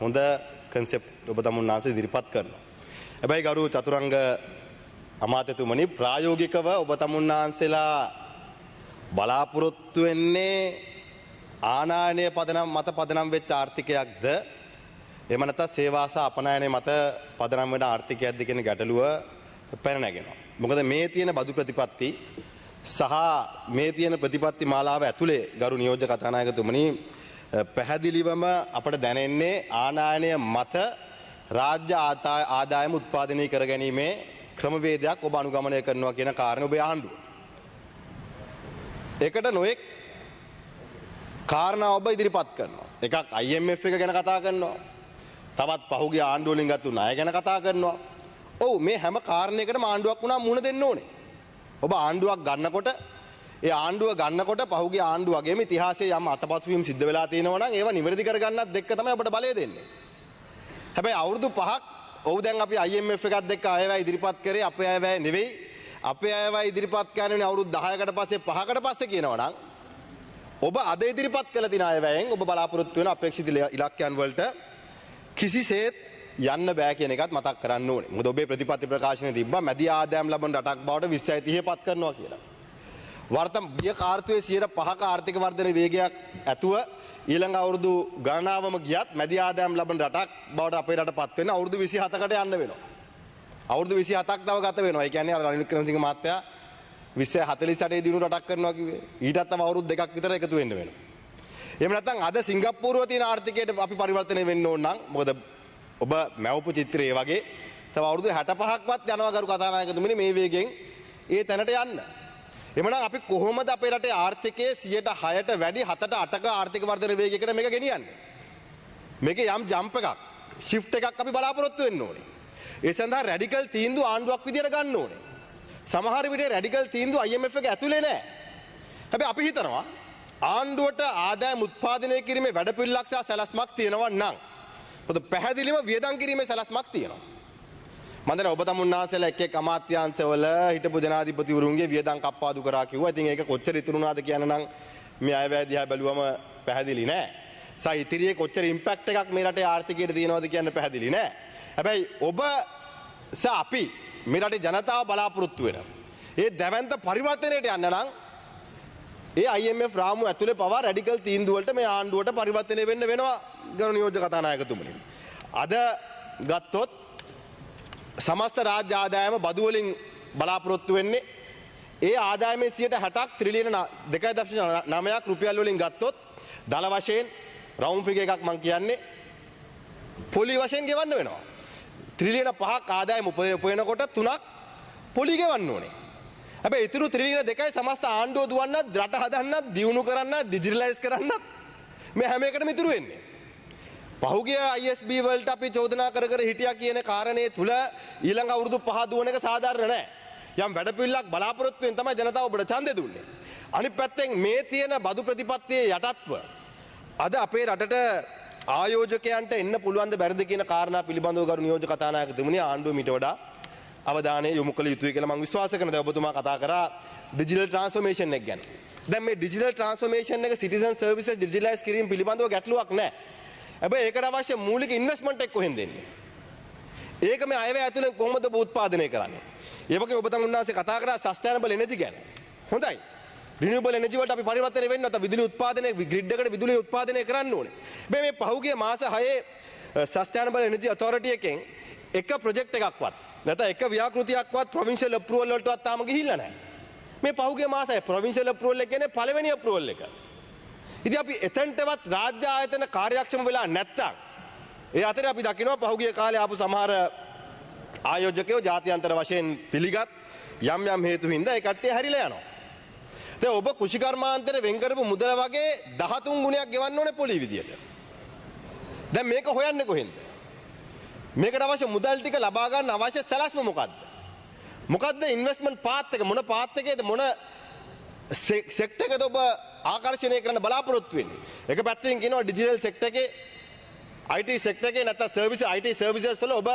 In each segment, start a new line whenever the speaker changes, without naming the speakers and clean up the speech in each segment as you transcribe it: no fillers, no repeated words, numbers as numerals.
හොඳ කන්සෙප්ට් ඔබ තමුන්නාන්සේ ඉදිරිපත් කරනවා. හැබැයි ගරු චතුරංග අමාත්‍යතුමනි ප්‍රායෝගිකව ඔබ තමුන්නාන්සේලා බලාපොරොත්තු වෙන්නේ ආනායනය පදනම් මත පදනම් වෙච්ච ආර්ථිකයක්ද එහෙම නැත්නම් සේවා සහ අපනයනය මත පදනම් වෙන ආර්ථිකයක්ද කියන ගැටලුව පැන නැගෙනවා. මොකද මේ තියෙන බදු ප්‍රතිපත්ති සහ මේ තියෙන ප්‍රතිපත්ති මාලාව ඇතුලේ ගරු නියෝජ්‍ය කතානායකතුමනි පැහැදිලිවම අපට දැනෙන්නේ ආනායනය මත රාජ්‍ය ආදායම උත්පාදනය කර ගැනීමේ ක්‍රමවේදයක් ඔබ අනුගමනය කරනවා කියන කාරණය ඔබේ ආණ්ඩුව. ඒකට නොඑක් කාරණා ඔබ ඉදිරිපත් කරනවා. එකක් IMF එක ගැන කතා කරනවා. තවත් පහුගිය ආණ්ඩුව වලින් ගත්ත ණය ගැන කතා කරනවා. ඔව් මේ හැම කාරණයකටම ආණ්ඩුවක් වුණා මුහුණ දෙන්න ඕනේ. ඔබ ආණ්ඩුවක් ගන්නකොට ඒ ආණ්ඩුව ගන්නකොට පහුගිය ආණ්ඩුව වගේම ඉතිහාසයේ යම් අතපසුවීම් සිද්ධ වෙලා තියෙනවා නම් ඒවා නිවැරදි කරගන්නත් එක්ක තමයි ඔබට බලය දෙන්නේ. හැබැයි අවුරුදු 5ක් ඔව් දැන් අපි IMF එකත් එක්ක අයවැය ඉදිරිපත් කරේ අපේ අයවැය නෙවෙයි. අපේ අයවැය ඉදිරිපත් කරන්නේ අවුරුදු 10කට පස්සේ 5කට පස්සේ කියනවා නම් ඔබ අද ඉදිරිපත් කළ දින අයවැයෙන් ඔබ බලාපොරොත්තු වෙන අපේක්ෂිත ඉලක්කයන් වලට කිසිසේත් යන්න බෑ කියන එකත් මතක් කරන්න ඕනේ. මොකද ඔබේ ප්‍රතිපත්ති ප්‍රකාශනයේ තිබ්බා මැදි ආදායම් ලබන රටක් බවට 2030 පත් කරනවා කියලා. වර්තමාන කාර්තුවේ 5ක ආර්ථික වර්ධන වේගයක් ඇතුව ඊළඟ අවුරුදු ගණනාවම ගියත් මැදි ආදායම් ලබන රටක් බවට අපේ රට පත් වෙන අවුරුදු 27කට යන්න වෙනවා. අවුරුදු 27ක් තව ගත වෙනවා. ඒ කියන්නේ රනිල් වික්‍රමසිංහ මහත්තයා 2048 දිනු රටක් කරනවා කිව්වේ. ඊටත් තව අවුරුදු 2ක් විතර එකතු වෙන්න වෙනවා. එහෙම නැත්නම් අද සිංගප්පූරුව තියෙන ආර්ථිකයට අපි පරිවර්තනය වෙන්න ඕන නම් මොකද ඔබ මැවපු චිත්‍රයේ වගේ තව අවුරුදු 65ක්වත් යනවා කරු කතානායකතුමනි මේ වේගෙන් ඒ තැනට යන්න. එමනම් අපි කොහොමද අපේ රටේ ආර්ථිකයේ 6%ට වැඩි 7ට 8ක ආර්ථික වර්ධන වේගයකට මේක ගෙනියන්නේ? මේකේ යම් ජම්ප් එකක්, shift එකක් අපි බලාපොරොත්තු වෙන්න ඕනේ. ඒ සඳහා රැඩිකල් තීන්දුව ආණ්ඩුවක් විදියට ගන්න ඕනේ. සමහර විට රැඩිකල් තීන්දුව IMF එක ඇතුලේ නැහැ. හැබැයි අපි හිතනවා ආණ්ඩුවට ආදායම් උත්පාදනය කිරීමේ වැඩපිළිවෙලක් සහ සැලැස්මක් තියෙනවා නම් මොකද පැහැදිලිව වියදම් කිරීමේ සැලැස්මක් තියෙනවා. මම දැන් ඔබ තමුන්නාසලා එක් අමාත්‍යාංශවල හිටපු ජනාධිපතිවරුන්ගේ වියදම් කප්පාදු කරා කිව්වා. ඉතින් ඒක කොච්චර ඉතුරුනාද කියන නම් මේ අයවැය දිහා බැලුවම පැහැදිලි නෑ. ඉතිරියේ කොච්චර ඉම්පැක්ට් එකක් මේ රටේ ආර්ථිකයට තියෙනවද කියන්න පැහැදිලි නෑ. හැබැයි ඔබ අපි මේ රටේ ජනතාව බලාපොරොත්තු වෙන ඒ දැවැන්ත පරිවර්තනයට යන්න නම් ඒ IMF රාමුව ඇතුලේ පවා රැඩිකල් තීන්දුව වලට මේ ආණ්ඩුවට පරිවර්තනය වෙන්න වෙනවා ගරු නියෝජ්‍ය කතානායකතුමනි. අද ගත්තොත් සමස්ත රාජ්‍ය ආදායම බදු වලින් බලාපොරොත්තු වෙන්නේ ඒ ආදායමේ 60%ක් ත්‍රිලියන 2.9ක් රුපියල් වලින් ගත්තොත් දල වශයෙන් රවුන්ඩ් ෆිගර් එකක් මම කියන්නේ පොලි වශයෙන් ගෙවන්න වෙනවා. ත්‍රිලියන 5ක් ආදායම උපයනකොට 3ක් පොලි ගෙවන්න ඕනේ. හැබැයි ඉතුරු ත්‍රිලියන 2යි සමස්ත ආණ්ඩුව දුවන්නත් රට හදන්නත් දියුණු කරන්නත් ඩිජිටලයිස් කරන්නත් මේ හැම එකටම ඉතුරු වෙන්නේ. පහුගිය ISB වලට අපි චෝදනා කර කර හිටියා කියන කාරණේ තුල ඊළඟ අවුරුදු 5 දුවන එක සාධාරණ නැහැ. යම් වැඩපිළිවෙලක් බලාපොරොත්තු වෙන තමයි ජනතාව ඔබට ඡන්දය දුන්නේ. අනිත් පැත්තෙන් මේ තියෙන බදු ප්‍රතිපත්තියේ යටත්ව අද අපේ රටට ආයෝජකයන්ට එන්න පුළුවන් ද බැරිද කියන කාරණා පිළිබඳව ගරු නියෝජ්‍ය කතානායකතුමනි ආණ්ඩුව මීට වඩා අවධානය යොමු කළ යුතුයි කියලා මම විශ්වාස කරනවා. දැන් ඔබතුමා කතා කරා ඩිජිටල් ට්‍රාන්ස්ෆෝමේෂන් එක ගැන. දැන් මේ ඩිජිටල් ට්‍රාන්ස්ෆෝමේෂන් එක සිටිසන් සර්විසස් ඩිජිටලයිස් කිරීම පිළිබඳව ගැටලුවක් නැහැ. හැබැයි ඒකට අවශ්‍ය මූලික ඉන්වෙස්ට්මන්ට් එක කොහෙන්ද එන්නේ? ඒක මේ අයවැය ඇතුලේ කොහොමද ඔබ උත්පාදනය කරන්නේ? ඒ වගේ ඔබ තමුන්නාන්සේ කතා කරා සස්ටේනබල් එනර්ජි ගැන. හොඳයි. රිනියුබල් එනර්ජි වලට අපි පරිවර්තනය වෙන්න නැත්නම් විදුලි උත්පාදනය ග්‍රිඩ් එකට විදුලි උත්පාදනය කරන්න ඕනේ. හැබැයි මේ පහුගිය මාස 6 සස්ටේනබල් එනර්ජි ඔතොරිටි එකෙන් එක ප්‍රොජෙක්ට් එකක්වත් නැත්නම් එක ව්‍යාපෘතියක්වත් ප්‍රොවින්ෂල් අප්‍රූවල් වලටවත් තාම ගිහිල්ලා නැහැ. මේ පහුගිය මාසයේ ප්‍රොවින්ෂල් අප්‍රූවල් එක කියන්නේ පළවෙනි අප්‍රූවල් එක. ඉතින් අපි එතෙන්ටවත් රාජ්‍ය ආයතන කාර්යක්ෂම වෙලා නැත්තම් ඒ අතරේ අපි දකිනවා පහුගිය කාලේ ආපු සමහර ආයෝජකයෝ ජාත්‍යන්තර වශයෙන් පිළිගත් යම් යම් හේතු හින්දා ඒ කට්ටිය හැරිලා යනවා. දැන් ඔබ කුෂිකර්මාන්තේ වෙන් කරපු මුදල වගේ 13 ගුණයක් ගෙවන්න ඕනේ පොලි විදියට. දැන් මේක හොයන්නේ කොහෙන්ද? මේකට අවශ්‍ය මුදල් ටික ලබා ගන්න අවශ්‍ය සැලැස්ම මොකද්ද? මොකද්ද ඉන්වෙස්ට්මන්ට් පාත් එක මොන පාත් එකේද මොන සෙක්ටර් එකද ඔබ ආකර්ෂණය කරන්න බලාපොරොත්තු වෙන්නේ? එක පැත්තකින් කියනවා ඩිජිටල් සෙක්ටර් එකේ IT සෙක්ටර් එකේ නැත්නම් සර්විස් IT සර්විසස් වල ඔබ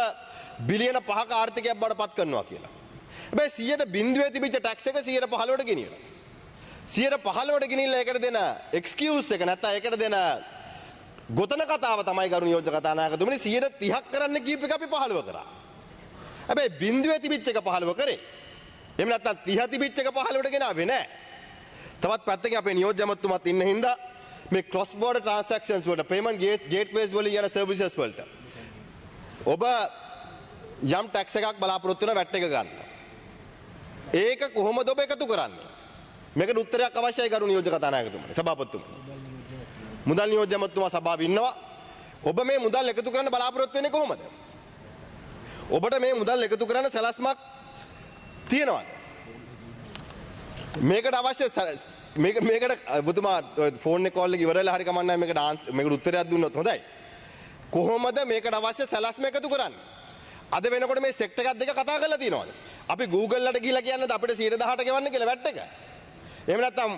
බිලියන 5ක ආර්ථිකයක් බවට පත් කරනවා කියලා. හැබැයි 100% තිබිච්ච ටැක්ස් එක 15%ට ගෙනියනවා. 15%ට ගෙනිල්ලා ඒකට දෙන එක්ස්කියුස් එක නැත්නම් ඒකට දෙන ගොතන කතාව තමයි ගරු නියෝජ්‍ය කතානායකතුමනි 30ක් කරන්න කීප එක අපි 15 කරා. හැබැයි බිඳුවේ තිබිච්ච එක 15 කරේ. එහෙම නැත්නම් 30 තිබිච්ච එක 15ට ගෙනාවේ නෑ. තවත් පැත්තකින් අපේ නියෝජ්‍ය ඇමතුමත් ඉන්න හින්දා මේ ක්‍රොස් බෝඩර් ට්‍රාන්සැක්ෂන්ස් වලට පේමන්ට් ගේට්වේස් වලින් යන සර්විසස් වලට ඔබ යම් ටැක්ස් එකක් බලාපොරොත්තු වෙන වැට් එක ගන්න. ඒක කොහොමද ඔබ එකතු කරන්නේ? මේකට උත්තරයක් අවශ්‍යයි ගරු නියෝජ්‍ය කතානායකතුමනි සභාපතිතුමනි. මුදල් නියෝජ්‍ය ඇමතුමා සභාවේ ඉන්නවා. ඔබ මේ මුදල් එකතු කරන්න බලාපොරොත්තු වෙන්නේ කොහොමද? ඔබට මේ මුදල් එකතු කරන්න සැලැස්මක් තියෙනවද? මේකට අවශ්‍ය මේකට ඔබතුමා ෆෝන් එක කෝල් එක ඉවරලා හරි කමන්නේ මේකට උත්තරයක් දුන්නොත් හොඳයි. කොහොමද මේකට අවශ්‍ය සැලැස්ම එකතු කරන්නේ? අද වෙනකොට මේ සෙක්ටර් එකක් දෙක කතා කරලා තියෙනවද? අපි Google වලට ගිහිල්ලා කියන්නද අපිට 118 ගෙවන්න කියලා වැට් එක? එහෙම නැත්නම්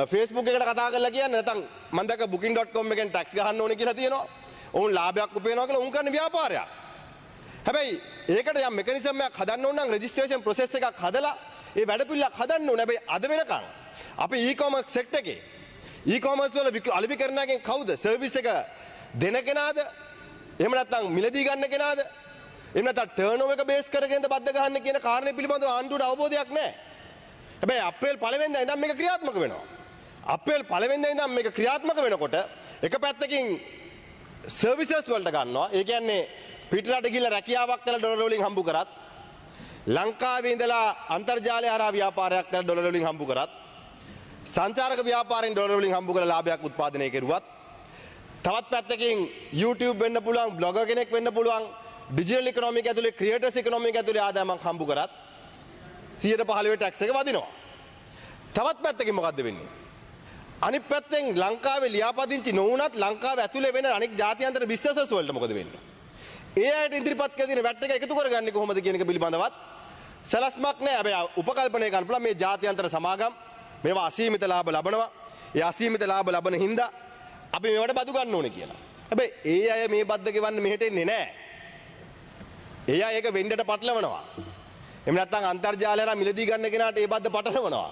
Facebook එකට කතා කරලා කියන්නේ නැත්නම් මම දැක්ක booking.com එකෙන් ටැක්ස් ගහන්න ඕනේ කියලා තියෙනවා. උන් ලාභයක් උපයනවා කියලා උන් කරන ව්‍යාපාරයක්. හැබැයි ඒකට යම් මෙකනිසම් එකක් හදන්න ඕන නම් රෙජිස්ට්‍රේෂන් ප්‍රොසෙස් එකක් හදලා ඒ වැඩපිළිවෙලක් හදන්න ඕනේ. හැබැයි අද වෙනකන් අපි e-commerce සෙක්ටර් එකේ e-commerce වල අලෙවි කරනකෙන් කවුද? සර්විස් එක දෙන කෙනාද? එහෙම නැත්නම් මිලදී ගන්න කෙනාද? එහෙම නැත්නම් ටර්නෝවර් එක බේස් කරගෙනද බද්ද ගහන්න කියන කාරණේ පිළිබඳව ආණ්ඩුවට අවබෝධයක් නැහැ. හැබැයි අප්‍රේල් 1 වෙනිදා ඉඳන් මේක ක්‍රියාත්මක වෙනවා. අප්‍රේල් 1 වෙනිදා ඉඳන් මේක ක්‍රියාත්මක වෙනකොට එක පැත්තකින් සර්විසස් වලට ගන්නවා. ඒ කියන්නේ පිටරට ගිහිල්ලා රැකියාවක් කරලා ඩොලර් වලින් හම්බ කරත් ලංකාවේ ඉඳලා අන්තර්ජාලය හරහා ව්‍යාපාරයක් කරලා ඩොලර් වලින් හම්බ කරත් සංචාරක ව්‍යාපාරයෙන් ඩොලර් වලින් හම්බ කරලා ලාභයක් උත්පාදනය කෙරුවත් තවත් පැත්තකින් YouTube වෙන්න පුළුවන් බ්ලොගර් කෙනෙක් වෙන්න පුළුවන් ඩිජිටල් ඉකොනොමි එක ඇතුලේ ක්‍රියේටර්ස් ඉකොනොමි එක ඇතුලේ ආදායමක් හම්බ කරත් 115 ටැක්ස් එක වදිනවා. තවත් පැත්තකින් මොකද්ද වෙන්නේ? අනිත් පැත්තෙන් ලංකාවේ ලියාපදිංචි නොවුනත් ලංකාව ඇතුලේ වෙන අනෙක් ජාත්‍යන්තර බිස්නසස් වලට මොකද වෙන්නේ? ඒ අයට ඉදිරිපත් කර තියෙන වැට් එක එකතු කරගන්නේ කොහොමද කියන එක පිළිබඳවත් සැලැස්මක් නැහැ. හැබැයි උපකල්පනය කරන්න පුළුවන් මේ ජාත්‍යන්තර සමාගම් මේවා අසීමිත ලාභ ලබනවා. ඒ අසීමිත ලාභ ලබන හින්දා අපි මේවට බදු ගන්න ඕනේ කියලා. හැබැයි ඒ අය මේ බද්ද ගෙවන්න මෙහෙට එන්නේ නැහැ. ඒ අය ඒක වෙන්ඩට පටලවනවා. එහෙම නැත්නම් අන්තර්ජාලය හරහා මිලදී ගන්න කෙනාට ඒ බද්ද පටලවනවා.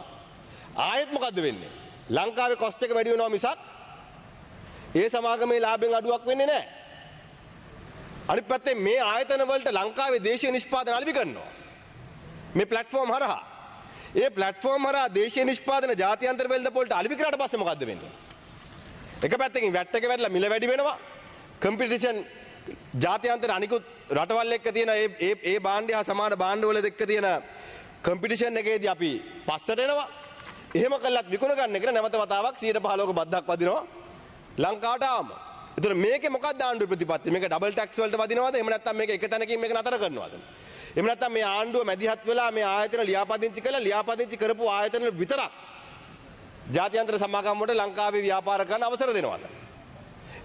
ආයෙත් මොකද්ද වෙන්නේ? ලංකාවේ කොස්ට් එක වැඩි වෙනවා මිසක් ඒ සමාගමේ ලාභෙන් අඩුවක් වෙන්නේ නැහැ. අනිත් පැත්තේ මේ ආයතන වලට ලංකාවේ දේශීය නිෂ්පාදන අලෙවි කරනවා. මේ ප්ලැට්ෆෝම් හරහා. ඒ ප්ලැට්ෆෝම් හරහා දේශීය නිෂ්පාදන ජාත්‍යන්තර වෙළඳපොළට අලෙවි කරාට පස්සේ මොකද්ද වෙන්නේ? එක පැත්තකින් වැට් එක වැඩිලා මිල වැඩි වෙනවා. කම්පිටිෂන් ජාත්‍යන්තර අනිකුත් රටවල් එක්ක තියෙන ඒ භාණ්ඩය හා සමාන භාණ්ඩ වල එක්ක තියෙන කම්පිටිෂන් එකේදී අපි පස්සට එනවා. එහෙම කළත් විකුණ ගන්න එක නැවත වතාවක් 115ක බද්දක් වදිනවා ලංකාවට ආවම. ඒතර මේකේ මොකක්ද ආණ්ඩුවේ ප්‍රතිපත්තිය? මේක ඩබල් ටැක්ස් වලට වදිනවද? එහෙම නැත්නම් මේක එක තැනකින් මේක නතර කරනවද? එහෙම නැත්නම් මේ ආණ්ඩුව මැදිහත් වෙලා මේ ආයතන ලියාපදිංචි කළා ලියාපදිංචි කරපු ආයතන විතරක් ජාත්‍යන්තර සමාගම් වලට ලංකාවේ ව්‍යාපාර කරන්න අවසර දෙනවද?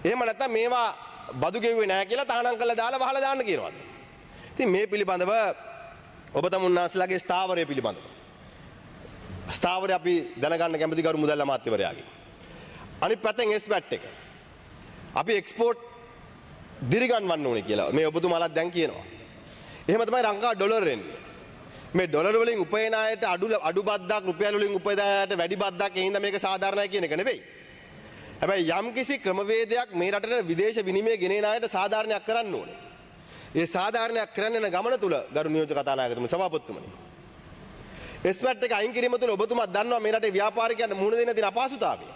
එහෙම නැත්නම් මේවා බදු ගෙව්වේ නැහැ කියලා තහනම් කරලා දාලා වහලා දාන්න කියනවද? ඉතින් මේ පිළිබඳව ඔබ තමුන්නාස්ලාගේ ස්ථාවරය පිළිබඳව ස්ථාවරය අපි දැනගන්න කැමති ගරු මුදල් අමාත්‍යවරයාගේ. අනිත් පැත්තෙන් SVAT එක. අපි එක්ස්පෝර්ට් දිරිගන්වන්න ඕනේ කියලා මේ ඔබතුමාලාත් දැන් කියනවා. එහෙම තමයි ලංකාව ඩොලර් එන්නේ. මේ ඩොලර් වලින් උපයන අයට අඩු බද්දක් රුපියල් වලින් උපයන අයට වැඩි බද්දක් ඒ හින්දා මේක සාධාරණයි කියන එක නෙවෙයි. හැබැයි යම් කිසි ක්‍රමවේදයක් මේ රටට විදේශ විනිමය ගෙනෙන අයට සාධාරණයක් කරන්න ඕනේ. ඒ සාධාරණයක් කරන්න යන ගමන තුල ගරු නියෝජ්‍ය කතානායකතුමනි සභාපතිතුමනි. SVAT එක අයින් කිරීම තුල ඔබතුමා දන්නවා මේ රටේ ව්‍යාපාරිකයන්ට මුහුණ දෙන්න තියෙන අපහසුතාවය.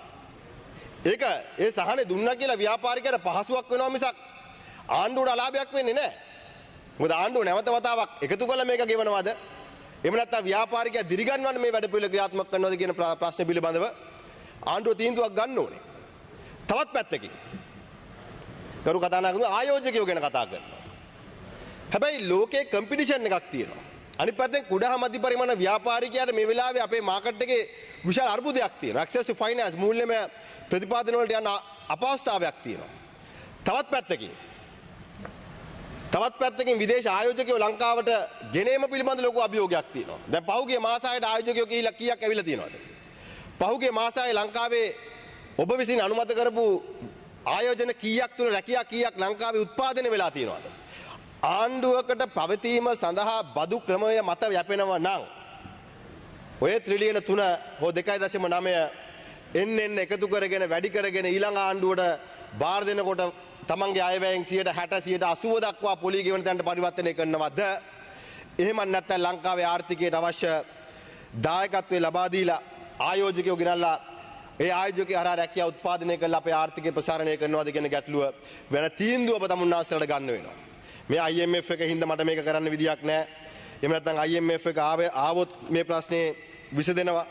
ඒක ඒ සහනේ දුන්නා කියලා ව්‍යාපාරිකයට පහසුවක් වෙනවා මිසක් ආණ්ඩුවට අලාභයක් වෙන්නේ නැහැ. මොකද ආණ්ඩුව නැවත වතාවක් එකතු කළ මේක ගෙවනවද? එහෙම නැත්නම් ව්‍යාපාරිකයා දිරිගන්වන්න මේ වැඩ පිළිවෙල ක්‍රියාත්මක කරනවද කියන ප්‍රශ්න පිළිබඳව ආණ්ඩුව තීන්දුවක් ගන්න ඕනේ. තවත් පැත්තකින් ගරු කතානායකතුමා ආයෝජකයෝ ගැන කතා කරනවා. හැබැයි ලෝකේ කම්පිටිෂන් එකක් තියෙනවා. අනිත් පැත්තෙන් කුඩා මධ්‍ය පරිමාණ ව්‍යාපාරිකයාට මේ වෙලාවේ අපේ මාකට් එකේ විශාල අර්බුදයක් තියෙනවා. access to finance මූල්‍යමය ප්‍රතිපාදන වලට යන අපහසුතාවයක් තියෙනවා. තවත් පැත්තකින් විදේශ ආයෝජකයෝ ලංකාවට ගෙනීම පිළිබඳ ලොකු අභියෝගයක් තියෙනවා. දැන් පහුගිය මාසයකට ආයෝජකයෝ කීයක් ඇවිල්ලා තියෙනවද? පහුගිය මාසයේ ලංකාවේ ඔබ විසින් අනුමත කරපු ආයෝජන කීයක් තුල රැකියා කීයක් ලංකාවේ උත්පාදනය වෙලා තියෙනවද? ආණ්ඩුවකට පැවතීම සඳහා බදු ක්‍රමය මත යැපෙනවා නම් ඔය ත්‍රිලියන 3 හෝ 2.9 එන්න එකතු කරගෙන වැඩි කරගෙන ඊළඟ ආණ්ඩුවට බාර දෙනකොට තමන්ගේ අයවැයෙන් 60% 80% දක්වා පොලී ගෙවන තැනට පරිවර්තනය කරනවද? එහෙම නැත්නම් ලංකාවේ ආර්ථිකයට අවශ්‍ය දායකත්වය ලබා දීලා ආයෝජකයෝ ගෙනල්ලා ඒ ආයෝජකයෝ හරහා රැකියාව උත්පාදනය කරලා අපේ ආර්ථිකය ප්‍රසාරණය කරනවාද කියන ගැටලුව වෙන තීන්දුව ඔබ තමුන්නාසලට ගන්න වෙනවා. මේ IMF එක හින්දා මට මේක කරන්න විදියක් නැහැ. එහෙම නැත්නම් IMF එක ආවොත් මේ ප්‍රශ්නේ විසඳෙනවා.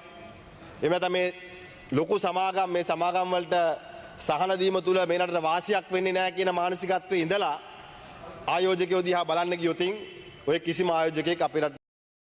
එහෙම නැත්නම් මේ ලොකු සමාගම් මේ සමාගම් වලට සහන දීම තුල මේ රටට වාසියක් වෙන්නේ නැහැ කියන මානසිකත්වයේ ඉඳලා ආයෝජකයෝ දිහා බලන්න ගියොත් ඔය කිසිම ආයෝජකයෙක් අපේ රට